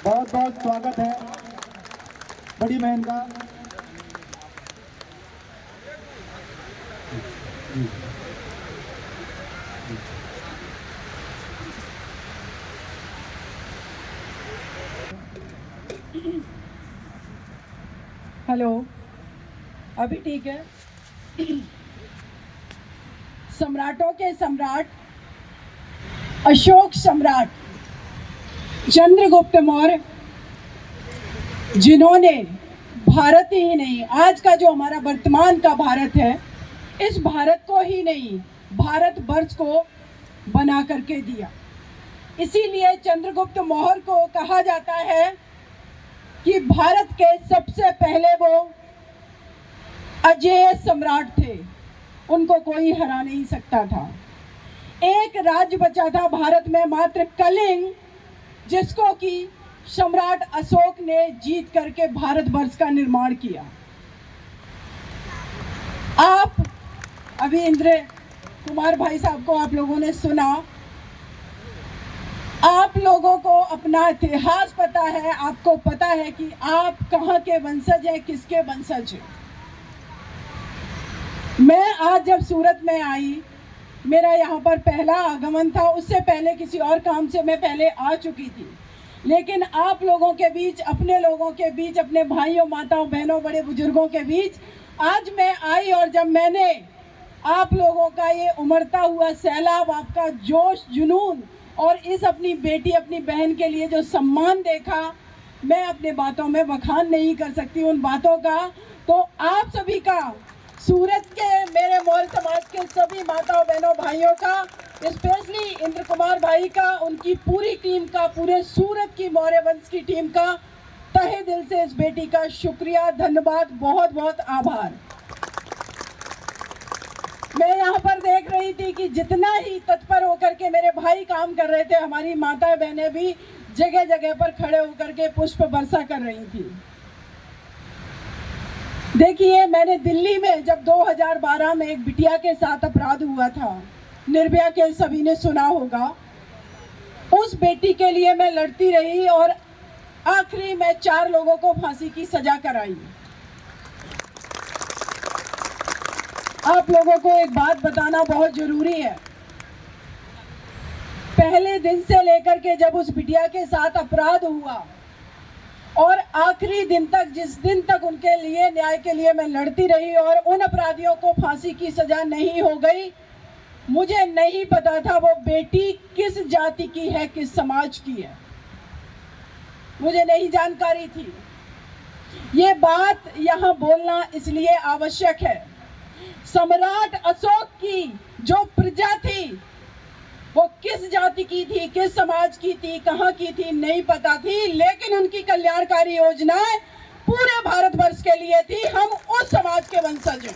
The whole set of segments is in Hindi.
बहुत बहुत स्वागत है बड़ी बहन का। हेलो, अभी ठीक है। सम्राटों के सम्राट अशोक सम्राट चंद्रगुप्त मौर्य, जिन्होंने भारत ही नहीं, आज का जो हमारा वर्तमान का भारत है, इस भारत को ही नहीं भारत वर्ष को बना करके दिया। इसीलिए चंद्रगुप्त मौर्य को कहा जाता है कि भारत के सबसे पहले वो अजेय सम्राट थे, उनको कोई हरा नहीं सकता था। एक राज्य बचा था भारत में, मात्र कलिंग, जिसको कि सम्राट अशोक ने जीत करके भारतवर्ष का निर्माण किया। आप अभी इंद्र कुमार भाई साहब को आप लोगों ने सुना, आप लोगों को अपना इतिहास पता है, आपको पता है कि आप कहाँ के वंशज हैं, किसके वंशज हैं। मैं आज जब सूरत में आई, मेरा यहाँ पर पहला आगमन था, उससे पहले किसी और काम से मैं पहले आ चुकी थी, लेकिन आप लोगों के बीच, अपने लोगों के बीच, अपने भाइयों, माताओं, बहनों, बड़े बुजुर्गों के बीच आज मैं आई। और जब मैंने आप लोगों का ये उमड़ता हुआ सैलाब, आपका जोश, जुनून और इस अपनी बेटी, अपनी बहन के लिए जो सम्मान देखा, मैं अपने बातों में बखान नहीं कर सकती उन बातों का। तो आप सभी का, सूरत के मेरे मौर्य समाज के सभी माताओं, बहनों, भाइयों का, स्पेशली इंद्र कुमार भाई का, उनकी पूरी टीम का, पूरे सूरत की मौर्य वंश की टीम का तहे दिल से इस बेटी का शुक्रिया, धन्यवाद, बहुत बहुत आभार। मैं यहाँ पर देख रही थी कि जितना ही तत्पर होकर के मेरे भाई काम कर रहे थे, हमारी माता बहनें भी जगह जगह पर खड़े होकर के पुष्प वर्षा कर रही थी। देखिए, मैंने दिल्ली में जब 2012 में एक बिटिया के साथ अपराध हुआ था, निर्भया के, सभी ने सुना होगा, उस बेटी के लिए मैं लड़ती रही और आखिरी में 4 लोगों को फांसी की सजा कराई। आप लोगों को एक बात बताना बहुत जरूरी है। पहले दिन से लेकर के जब उस बिटिया के साथ अपराध हुआ और आखिरी दिन तक, जिस दिन तक उनके लिए, न्याय के लिए मैं लड़ती रही और उन अपराधियों को फांसी की सजा नहीं हो गई, मुझे नहीं पता था वो बेटी किस जाति की है, किस समाज की है, मुझे नहीं जानकारी थी। ये बात यहाँ बोलना इसलिए आवश्यक है। सम्राट अशोक की जो प्रजा थी, वो किस जाति की थी, किस समाज की थी, कहाँ की थी, नहीं पता थी, लेकिन उनकी कल्याणकारी योजनाएं पूरे भारतवर्ष के लिए थी। हम उस समाज के वंशज हैं।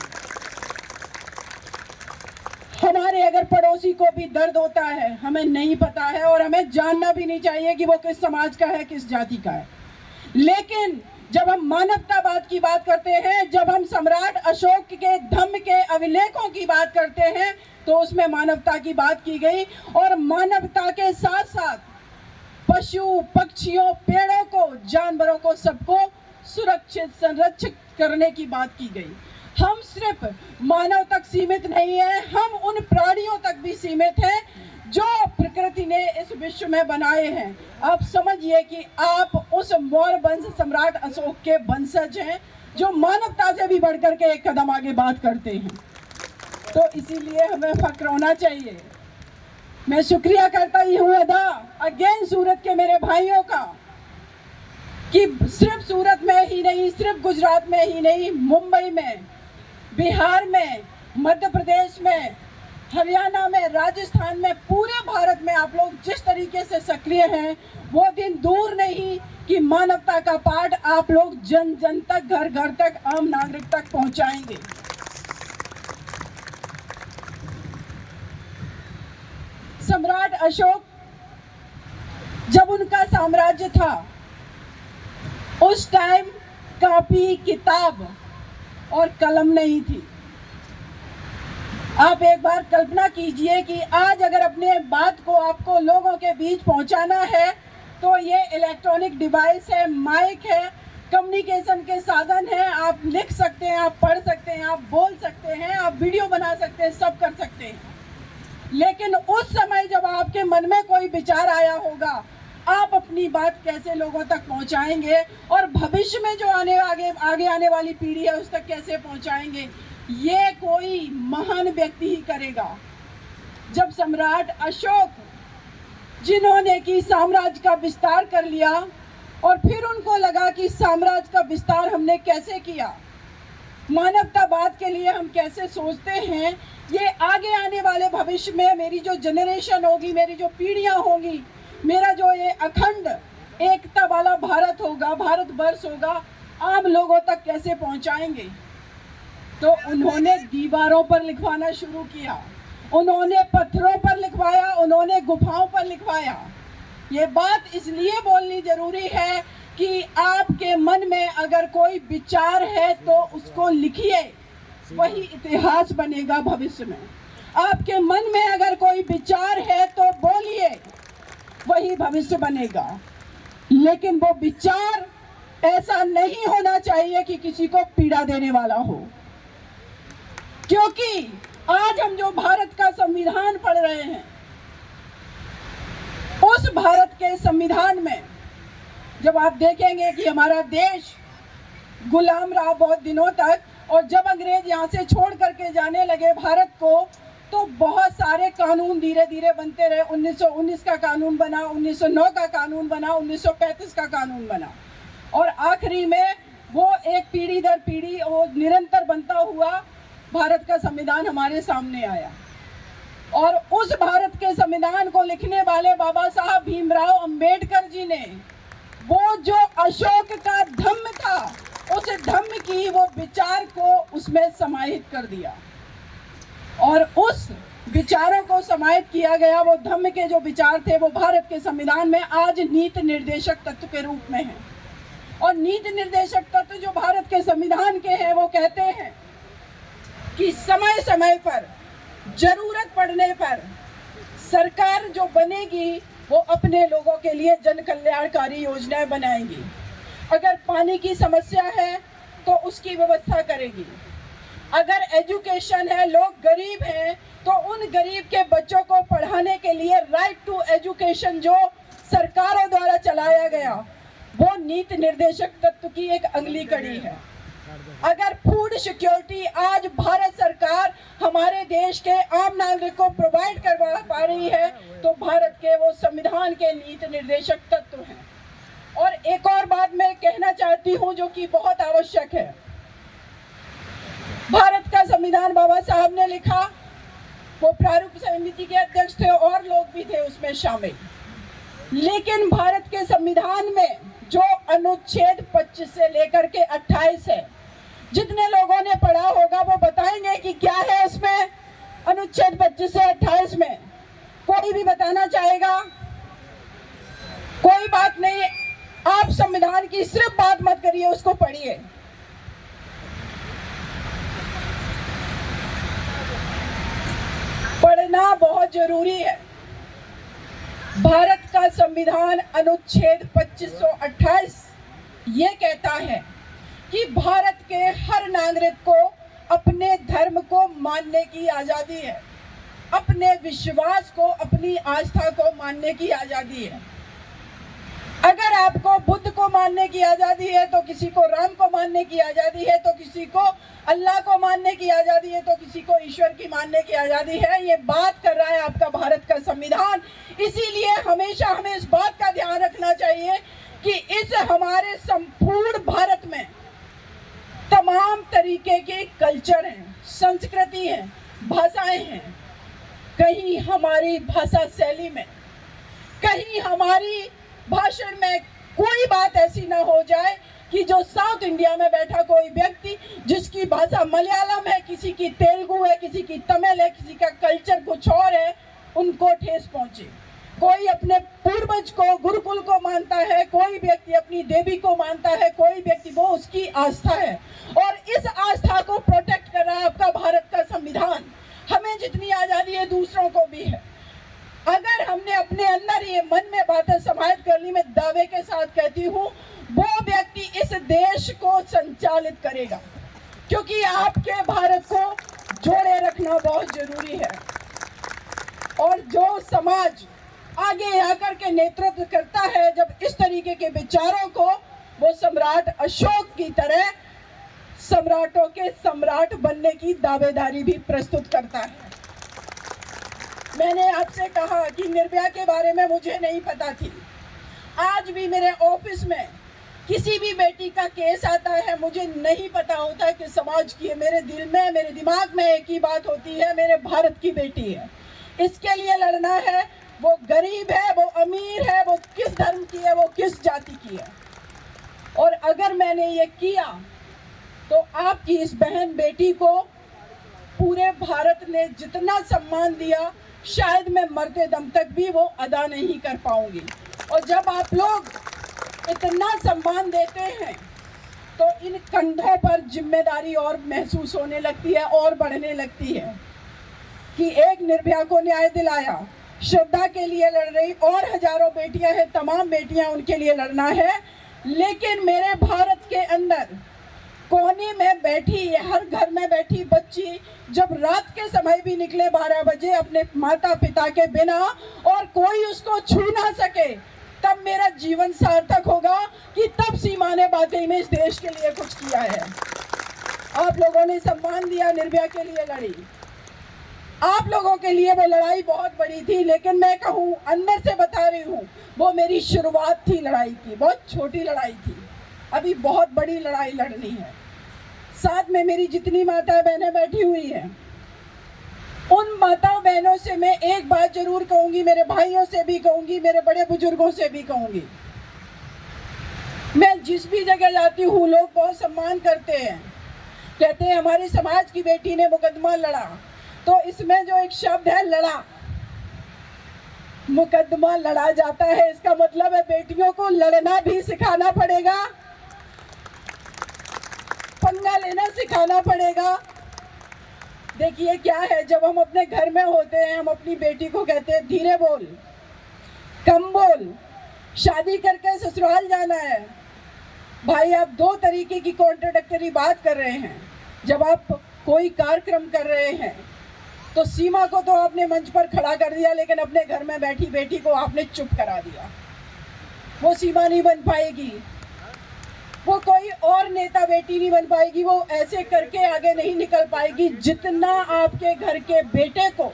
हमारे अगर पड़ोसी को भी दर्द होता है, हमें नहीं पता है और हमें जानना भी नहीं चाहिए कि वो किस समाज का है, किस जाति का है। लेकिन जब हम मानवतावाद की बात करते हैं, जब हम सम्राट अशोक के धम्म के अभिलेखों की बात करते हैं, तो उसमें मानवता की बात की गई और मानवता के साथ साथ पशु, पक्षियों, पेड़ों को, जानवरों को, सबको सुरक्षित, संरक्षित करने की बात की गई। हम सिर्फ मानव तक सीमित नहीं है, हम उन प्राणियों तक भी सीमित हैं जो प्रकृति ने इस विश्व में बनाए हैं। आप समझिए कि आप उस मौर्य वंश सम्राट अशोक के वंशज हैं, जो मानवता से भी बढ़कर के एक कदम आगे बात करते हैं। तो इसीलिए हमें फक्र होना चाहिए। मैं शुक्रिया करता ही हूँ अदा अगेन सूरत के मेरे भाइयों का, कि सिर्फ सूरत में ही नहीं, सिर्फ गुजरात में ही नहीं, मुंबई में, बिहार में, मध्य प्रदेश में, हरियाणा में, राजस्थान में, पूरे भारत में आप लोग जिस तरीके से सक्रिय हैं, वो दिन दूर नहीं कि मानवता का पाठ आप लोग जन जन तक, घर घर तक, आम नागरिक तक पहुंचाएंगे। सम्राट अशोक, जब उनका साम्राज्य था, उस टाइम कॉपी, किताब और कलम नहीं थी। आप एक बार कल्पना कीजिए कि आज अगर अपने बात को आपको लोगों के बीच पहुंचाना है, तो ये इलेक्ट्रॉनिक डिवाइस है, माइक है, कम्युनिकेशन के साधन है। आप लिख सकते हैं, आप पढ़ सकते हैं, आप बोल सकते हैं, आप वीडियो बना सकते हैं, सब कर सकते हैं। लेकिन उस समय जब आपके मन में कोई विचार आया होगा, आप अपनी बात कैसे लोगों तक पहुंचाएंगे और भविष्य में जो आगे आने वाली पीढ़ी है उस तक कैसे पहुंचाएंगे, ये कोई महान व्यक्ति ही करेगा। जब सम्राट अशोक, जिन्होंने कि साम्राज्य का विस्तार कर लिया और फिर उनको लगा कि साम्राज्य का विस्तार हमने कैसे किया, मानवतावाद के लिए हम कैसे सोचते हैं, ये आगे आने वाले भविष्य में मेरी जो जनरेशन होगी, मेरी जो पीढ़ियां होंगी, मेरा जो ये अखंड एकता वाला भारत होगा, भारतवर्ष होगा, आम लोगों तक कैसे पहुंचाएंगे। तो उन्होंने दीवारों पर लिखवाना शुरू किया, उन्होंने पत्थरों पर लिखवाया, उन्होंने गुफाओं पर लिखवाया। ये बात इसलिए बोलनी जरूरी है कि आपके मन में अगर कोई विचार है तो उसको लिखिए, वही इतिहास बनेगा भविष्य में। आपके मन में अगर कोई विचार है तो बोलिए, वही भविष्य बनेगा। लेकिन वो विचार ऐसा नहीं होना चाहिए कि किसी को पीड़ा देने वाला हो, क्योंकि आज हम जो भारत का संविधान पढ़ रहे हैं, उस भारत के संविधान में जब आप देखेंगे कि हमारा देश गुलाम रहा बहुत दिनों तक, और जब अंग्रेज यहाँ से छोड़ करके जाने लगे भारत को, तो बहुत सारे कानून धीरे धीरे बनते रहे। 1919 का कानून बना, 1909 का कानून बना, 1935 का कानून बना, और आखिरी में वो एक पीढ़ी दर पीढ़ी वो निरंतर बनता हुआ भारत का संविधान हमारे सामने आया। और उस भारत के संविधान को लिखने वाले बाबा साहब भीमराव अंबेडकर जी ने वो जो अशोक का धम्म था, उस धम्म की वो विचार को उसमें समाहित कर दिया, और उस विचारों को समाहित किया गया। वो धम्म के जो विचार थे वो भारत के संविधान में आज नीति निर्देशक तत्व के रूप में है। और नीति निर्देशक तत्व जो भारत के संविधान के हैं, वो कहते हैं कि समय समय पर, जरूरत पड़ने पर सरकार जो बनेगी वो अपने लोगों के लिए जन कल्याणकारी योजनाएं बनाएंगी। अगर पानी की समस्या है तो उसकी व्यवस्था करेगी। अगर एजुकेशन है, लोग गरीब हैं, तो उन गरीब के बच्चों को पढ़ाने के लिए राइट टू एजुकेशन जो सरकारों द्वारा चलाया गया, वो नीति निर्देशक तत्व की एक अगली कड़ी है। अगर फूड सिक्योरिटी आज भारत सरकार हमारे देश के आम नागरिक को प्रोवाइड करवा पा रही है, तो भारत के वो संविधान के नीति निर्देशक तत्व हैं। और एक और बात मैं कहना चाहती हूँ जो कि बहुत आवश्यक है। भारत का संविधान बाबा साहब ने लिखा, वो प्रारूप समिति के अध्यक्ष थे और लोग भी थे उसमें शामिल। लेकिन भारत के संविधान में जो अनुच्छेद 25 से लेकर के 28 है, जितने लोगों ने पढ़ा होगा वो बताएंगे कि क्या है उसमें अनुच्छेद 25 से 28 में। कोई भी बताना चाहेगा? कोई बात नहीं, आप संविधान की सिर्फ बात मत करिए, उसको पढ़िए। पढ़ना बहुत जरूरी है। भारत का संविधान अनुच्छेद 2528 ये कहता है कि भारत के हर नागरिक को अपने धर्म को मानने की आजादी है, अपने विश्वास को, अपनी आस्था को मानने की आजादी है। अगर आपको बुद्ध को मानने की आजादी है, तो किसी को राम को मानने की आजादी है, तो किसी को अल्लाह को मानने की आजादी है, तो किसी को ईश्वर की मानने की आजादी है। ये बात कर रहा है आपका भारत का संविधान। इसीलिए हमेशा हमें इस बात का ध्यान रखना चाहिए कि इस हमारे संपूर्ण भारत में तमाम तरीके के कल्चर हैं, संस्कृति है, भाषाएं हैं। कहीं हमारी भाषा शैली में, कहीं हमारी भाषण में कोई बात ऐसी ना हो जाए कि जो साउथ इंडिया में बैठा कोई व्यक्ति जिसकी भाषा मलयालम है, किसी की तेलुगु है, किसी की तमिल है, किसी का कल्चर कुछ और है, उनको ठेस पहुंचे। कोई अपने पूर्वज को, गुरुकुल को मानता है, कोई व्यक्ति अपनी देवी को मानता है, कोई व्यक्ति, वो उसकी आस्था है, और इस आस्था को प्रोटेक्ट कर रहा है आपका भारत का संविधान। हमें जितनी आजादी है दूसरों को भी है। अगर हमने अपने अंदर ये मन में बातें समाहित कर ली, ईमानदारी में दावे के साथ कहती हूँ, वो व्यक्ति इस देश को संचालित करेगा, क्योंकि आपके भारत को जोड़े रखना बहुत जरूरी है। और जो समाज आगे आकर के नेतृत्व करता है जब इस तरीके के विचारों को, वो सम्राट अशोक की तरह सम्राटों के सम्राट बनने की दावेदारी भी प्रस्तुत करता है। मैंने आपसे कहा कि निर्भया के बारे में मुझे नहीं पता थी। आज भी मेरे ऑफिस में किसी भी बेटी का केस आता है, मुझे नहीं पता होता कि समाज की है। मेरे दिल में, मेरे दिमाग में एक ही बात होती है, मेरे भारत की बेटी है, इसके लिए लड़ना है। वो गरीब है, वो अमीर है, वो किस धर्म की है, वो किस जाति की है। और अगर मैंने ये किया तो आपकी इस बहन बेटी को पूरे भारत ने जितना सम्मान दिया, शायद मैं मरते दम तक भी वो अदा नहीं कर पाऊंगी। और जब आप लोग इतना सम्मान देते हैं तो इन कंधों पर जिम्मेदारी और महसूस होने लगती है और बढ़ने लगती है कि एक निर्भया को न्याय दिलाया, श्रद्धा के लिए लड़ रही और हजारों बेटियां हैं, तमाम बेटियां, उनके लिए लड़ना है। लेकिन मेरे भारत के अंदर कोने में बैठी, हर घर में बैठी बच्ची जब रात के समय भी निकले 12 बजे अपने माता पिता के बिना और कोई उसको छू ना सके, तब मेरा जीवन सार्थक होगा कि तब सीमा ने वाकई में इस देश के लिए कुछ किया है। आप लोगों ने सम्मान दिया, निर्भया के लिए लड़ी, आप लोगों के लिए वो लड़ाई बहुत बड़ी थी। लेकिन मैं कहूँ, अंदर से बता रही हूँ, वो मेरी शुरुआत थी लड़ाई की, बहुत छोटी लड़ाई थी। अभी बहुत बड़ी लड़ाई लड़नी है। साथ में मेरी जितनी माताएं बहनें बैठी हुई हैं, उन माताओं बहनों से मैं एक बात जरूर कहूंगी, मेरे भाइयों से भी कहूंगी, मेरे बड़े बुजुर्गों से भी कहूंगी। मैं जिस भी जगह जाती हूँ लोग बहुत सम्मान करते हैं, कहते हैं हमारे समाज की बेटी ने मुकदमा लड़ा। तो इसमें जो एक शब्द है लड़ा, मुकदमा लड़ा जाता है, इसका मतलब है बेटियों को लड़ना भी सिखाना पड़ेगा, पंगा लेना सिखाना पड़ेगा। देखिए क्या है, जब हम अपने घर में होते हैं, हम अपनी बेटी को कहते हैं धीरे बोल, कम बोल, शादी करके ससुराल जाना है। भाई, आप दो तरीके की कॉन्ट्राडिक्टरी बात कर रहे हैं। जब आप कोई कार्यक्रम कर रहे हैं तो सीमा को तो आपने मंच पर खड़ा कर दिया, लेकिन अपने घर में बैठी बेटी को आपने चुप करा दिया। वो सीमा नहीं बन पाएगी, वो कोई और नेता बेटी नहीं बन पाएगी, वो ऐसे करके आगे नहीं निकल पाएगी। जितना आपके घर के बेटे को,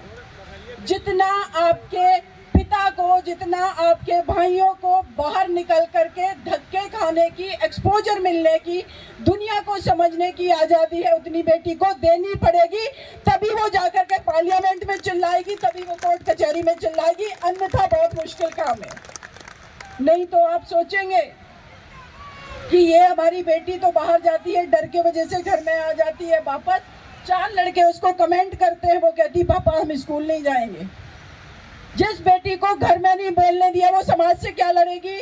जितना आपके पिता को, जितना आपके भाइयों को बाहर निकल करके धक्के खाने की, एक्सपोजर मिलने की, दुनिया को समझने की आज़ादी है, उतनी बेटी को देनी पड़ेगी। तभी वो जाकर के पार्लियामेंट में चिल्लाएगी, तभी वो कोर्ट कचहरी में चिल्लाएगी, अन्यथा बहुत मुश्किल काम है। नहीं तो आप सोचेंगे कि ये हमारी बेटी तो बाहर जाती है, डर के वजह से घर में आ जाती है वापस। 4 लड़के उसको कमेंट करते हैं, वो कहती पापा हम स्कूल नहीं जाएंगे। जिस बेटी को घर में नहीं बोलने दिया, वो समाज से क्या लड़ेगी?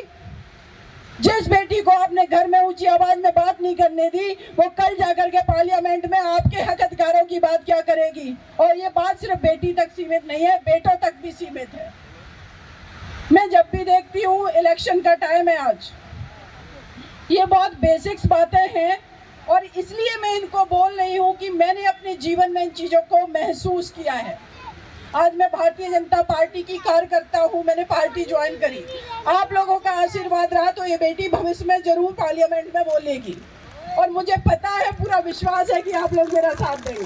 जिस बेटी को आपने घर में ऊंची आवाज में बात नहीं करने दी, वो कल जाकर के पार्लियामेंट में आपके हक अधिकारों की बात क्या करेगी? और ये बात सिर्फ बेटी तक सीमित नहीं है, बेटों तक भी सीमित है। मैं जब भी देखती हूँ, इलेक्शन का टाइम है आज, ये बहुत बेसिक्स बातें हैं और इसलिए मैं इनको बोल रही हूँ कि मैंने अपने जीवन में इन चीज़ों को महसूस किया है। आज मैं भारतीय जनता पार्टी की कार्यकर्ता हूँ, मैंने पार्टी ज्वाइन करी। आप लोगों का आशीर्वाद रहा तो ये बेटी भविष्य में जरूर पार्लियामेंट में बोलेगी और मुझे पता है, पूरा विश्वास है कि आप लोग मेरा साथ देंगे।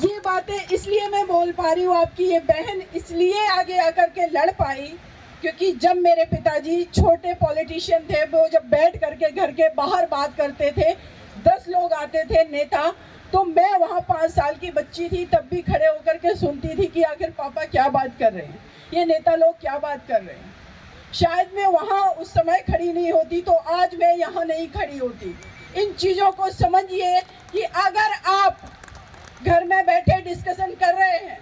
ये बातें इसलिए मैं बोल पा रही हूँ, आपकी ये बहन इसलिए आगे आकर के लड़ पाई क्योंकि जब मेरे पिताजी छोटे पॉलिटिशियन थे, वो जब बैठ करके घर के बाहर बात करते थे, 10 लोग आते थे नेता, तो मैं वहाँ 5 साल की बच्ची थी, तब भी खड़े होकर के सुनती थी कि आखिर पापा क्या बात कर रहे हैं, ये नेता लोग क्या बात कर रहे हैं। शायद मैं वहाँ उस समय खड़ी नहीं होती तो आज मैं यहाँ नहीं खड़ी होती। इन चीज़ों को समझिए कि अगर आप घर में बैठे डिस्कशन कर रहे हैं,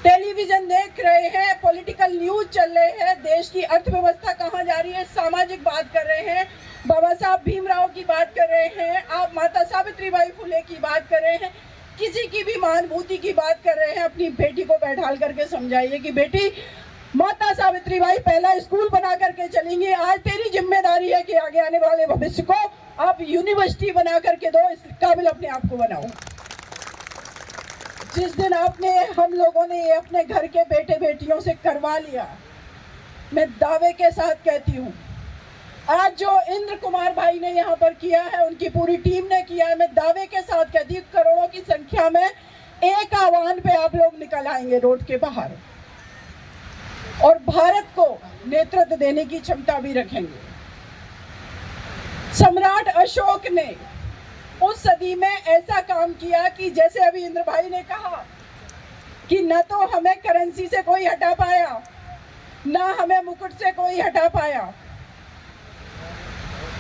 टेलीविजन देख रहे हैं, पॉलिटिकल न्यूज चल रहे हैं, देश की अर्थव्यवस्था कहाँ जा रही है, सामाजिक बात कर रहे हैं, बाबा साहब भीमराव की बात कर रहे हैं, आप माता सावित्रीबाई फुले की बात कर रहे हैं, किसी की भी महानुभूति की बात कर रहे हैं, अपनी बेटी को बैठाल करके समझाइए कि बेटी माता सावित्रीबाई पहला स्कूल बना करके चलेंगी। आज तेरी जिम्मेदारी है कि आगे आने वाले भविष्य को आप यूनिवर्सिटी बना करके दो, इस काबिल अपने आप को बनाओ। जिस दिन हम लोगों ने ये अपने घर के बेटे बेटियों से करवा लिया, मैं दावे के साथ कहती हूँ, आज जो इंद्र कुमार भाई ने यहाँ पर किया है, उनकी पूरी टीम ने किया है, मैं दावे के साथ कहती हूँ करोड़ों की संख्या में एक आह्वान पे आप लोग निकल आएंगे रोड के बाहर और भारत को नेतृत्व देने की क्षमता भी रखेंगे। सम्राट अशोक ने उस सदी में ऐसा काम किया कि जैसे अभी इंद्र भाई ने कहा कि न तो हमें करेंसी से कोई हटा पाया, ना हमें मुकुट से कोई हटा पाया।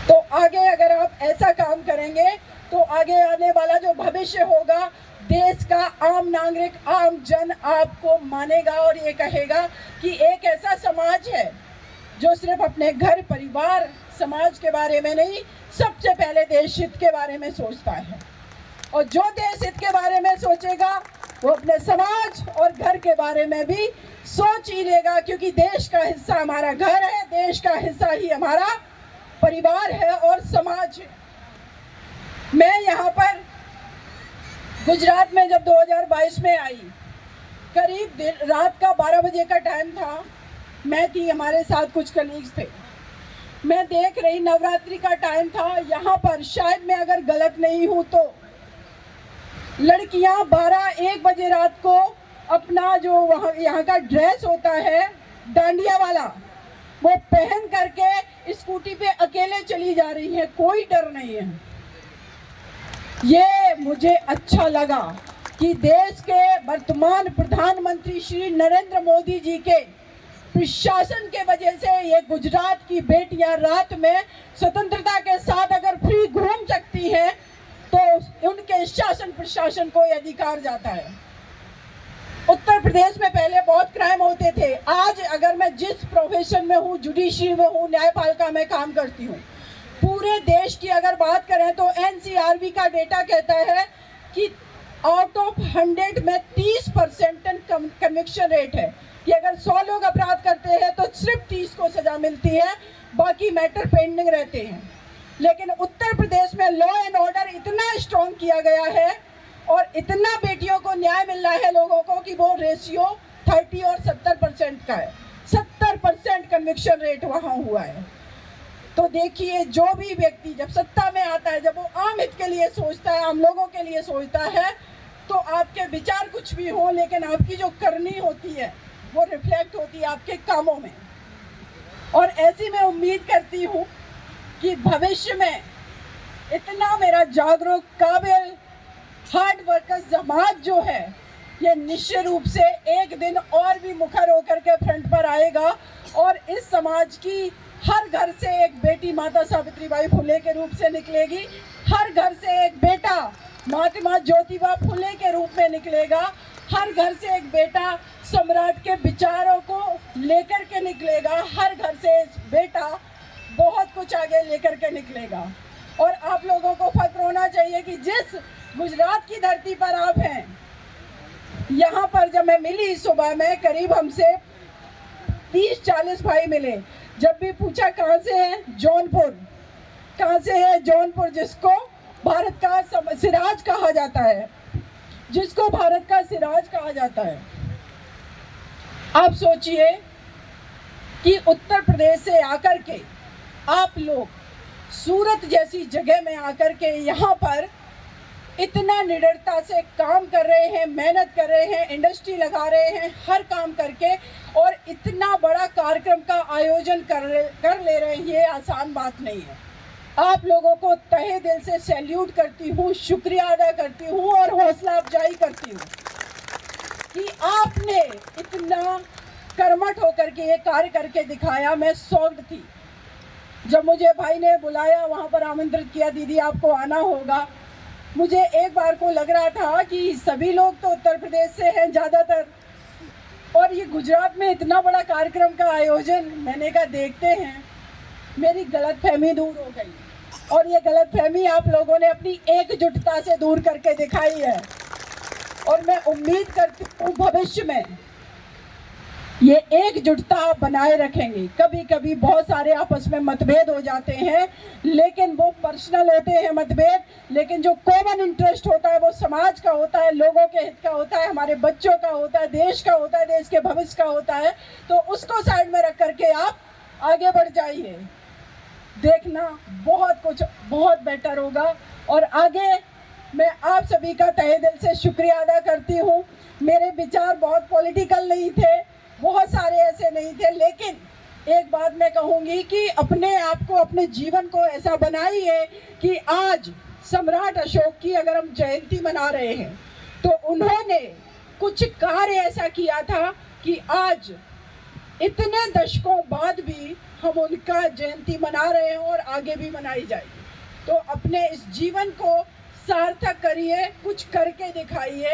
तो आगे अगर आप ऐसा काम करेंगे तो आगे आने वाला जो भविष्य होगा, देश का आम नागरिक, आम जन आपको मानेगा और ये कहेगा कि एक ऐसा समाज है जो सिर्फ अपने घर परिवार समाज के बारे में नहीं, सबसे पहले देश हित के बारे में सोचता है। और जो देश हित के बारे में सोचेगा वो अपने समाज और घर के बारे में भी सोच ही लेगा, क्योंकि देश का हिस्सा हमारा घर है, देश का हिस्सा ही हमारा परिवार है और समाज है। मैं यहाँ पर गुजरात में जब 2022 में आई, करीब रात का 12 बजे का टाइम था, मैं थी, हमारे साथ कुछ कलीग्स थे। मैं देख रही, नवरात्रि का टाइम था, यहाँ पर शायद मैं अगर गलत नहीं हूँ तो लड़कियाँ 12-1 बजे रात को अपना जो वहाँ यहाँ का ड्रेस होता है डांडिया वाला, वो पहन करके स्कूटी पे अकेले चली जा रही है, कोई डर नहीं है। ये मुझे अच्छा लगा कि देश के वर्तमान प्रधानमंत्री श्री नरेंद्र मोदी जी के प्रशासन के वजह से ये गुजरात की बेटियां रात में स्वतंत्रता के साथ अगर फ्री घूम सकती हैं तो उनके शासन प्रशासन को ये अधिकार जाता है। उत्तर प्रदेश में पहले बहुत क्राइम होते थे। आज अगर मैं जिस प्रोफेशन में हूँ, जुडिशरी में हूँ, न्यायपालिका में काम करती हूँ, पूरे देश की अगर बात करें तो एनसीआरबी का डेटा कहता है कि आउट ऑफ 100 में 30% कन्विक्शन रेट है कि अगर 100 लोग अपराध करते हैं तो सिर्फ 30 को सजा मिलती है, बाकी मैटर पेंडिंग रहते हैं। लेकिन उत्तर प्रदेश में लॉ एंड ऑर्डर इतना स्ट्रॉन्ग किया गया है और इतना बेटियों को न्याय मिल रहा है लोगों को कि वो रेशियो 30 और 70% का है। 70% कन्विक्शन रेट वहाँ हुआ है। तो देखिए, जो भी व्यक्ति जब सत्ता में आता है, जब वो आम हित के लिए सोचता है, आम लोगों के लिए सोचता है, तो आपके विचार कुछ भी हो, लेकिन आपकी जो करनी होती है वो रिफ्लेक्ट होती है आपके कामों में। और ऐसी मैं उम्मीद करती हूँ कि भविष्य में इतना मेरा जागरूक, काबिल, हार्ड वर्कर्स समाज जो है, ये निश्चित रूप से एक दिन और भी मुखर होकर के फ्रंट पर आएगा और इस समाज की हर घर से एक बेटी माता सावित्रीबाई फुले के रूप से निकलेगी, हर घर से एक बेटा महात्मा ज्योतिबा फुले के रूप में निकलेगा, हर घर से एक बेटा सम्राट के विचारों को लेकर के निकलेगा, हर घर से एक बेटा बहुत कुछ आगे लेकर के निकलेगा। और आप लोगों को फक्र होना चाहिए कि जिस गुजरात की धरती पर आप हैं, यहाँ पर जब मैं मिली सुबह में, करीब हमसे 30-40 भाई मिले। जब भी पूछा कहाँ से है, जौनपुर। कहाँ से है, जौनपुर, जिसको भारत का सिराज कहा जाता है, जिसको भारत का सिराज कहा जाता है। आप सोचिए कि उत्तर प्रदेश से आकर के आप लोग सूरत जैसी जगह में आकर के यहाँ पर इतना निडरता से काम कर रहे हैं, मेहनत कर रहे हैं, इंडस्ट्री लगा रहे हैं, हर काम करके, और इतना बड़ा कार्यक्रम का आयोजन कर ले रहे हैं, ये आसान बात नहीं है। आप लोगों को तहे दिल से सैल्यूट करती हूँ, शुक्रिया अदा करती हूँ और हौसला अफजाई करती हूँ कि आपने इतना कर्मठ होकर के ये कार्य करके दिखाया। मैं शॉक्ड थी जब मुझे भाई ने बुलाया, वहाँ पर आमंत्रित किया, दीदी आपको आना होगा। मुझे एक बार को लग रहा था कि सभी लोग तो उत्तर प्रदेश से हैं ज़्यादातर, और ये गुजरात में इतना बड़ा कार्यक्रम का आयोजन, मैंने कहा देखते हैं। मेरी गलतफहमी दूर हो गई और ये गलतफहमी आप लोगों ने अपनी एकजुटता से दूर करके दिखाई है। और मैं उम्मीद करती हूँ भविष्य में ये एकजुटता बनाए रखेंगे। कभी कभी बहुत सारे आपस में मतभेद हो जाते हैं, लेकिन वो पर्सनल होते हैं मतभेद, लेकिन जो कॉमन इंटरेस्ट होता है वो समाज का होता है, लोगों के हित का होता है, हमारे बच्चों का होता है, देश का होता है, देश के भविष्य का होता है। तो उसको साइड में रख करके आप आगे बढ़ जाइए। देखना बहुत कुछ बहुत बेटर होगा। और आगे मैं आप सभी का तहे दिल से शुक्रिया अदा करती हूँ। मेरे विचार बहुत पॉलिटिकल नहीं थे, बहुत सारे ऐसे नहीं थे, लेकिन एक बात मैं कहूँगी कि अपने आप को, अपने जीवन को ऐसा बनाइए कि आज सम्राट अशोक की अगर हम जयंती मना रहे हैं तो उन्होंने कुछ कार्य ऐसा किया था कि आज इतने दशकों बाद भी हम उनका जयंती मना रहे हैं और आगे भी मनाई जाएगी। तो अपने इस जीवन को सार्थक करिए, कुछ करके दिखाइए,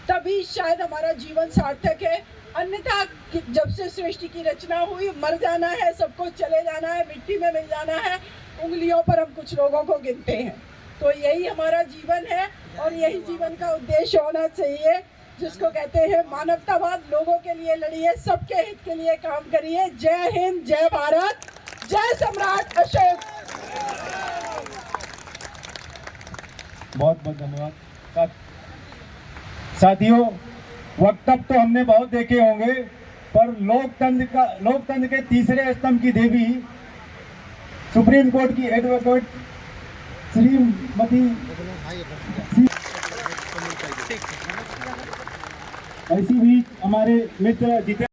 तभी शायद हमारा जीवन सार्थक है। अन्यथा जब से सृष्टि की रचना हुई, मर जाना है, सबको चले जाना है, मिट्टी में मिल जाना है, उंगलियों पर हम कुछ लोगों को गिनते हैं। तो यही हमारा जीवन है और यही जीवन का उद्देश्य होना चाहिए, जिसको कहते हैं मानवतावाद। लोगों के लिए लड़िए, सबके हित के लिए काम करिए। जय हिंद, जय भारत, जय सम्राट अशोक। बहुत बहुत धन्यवाद। साथियों, वक्तव्य तो हमने बहुत देखे होंगे, पर लोकतंत्र के तीसरे स्तंभ की देवी, सुप्रीम कोर्ट की एडवोकेट श्रीमती ऐसी भी हमारे मित्र जितेंद्र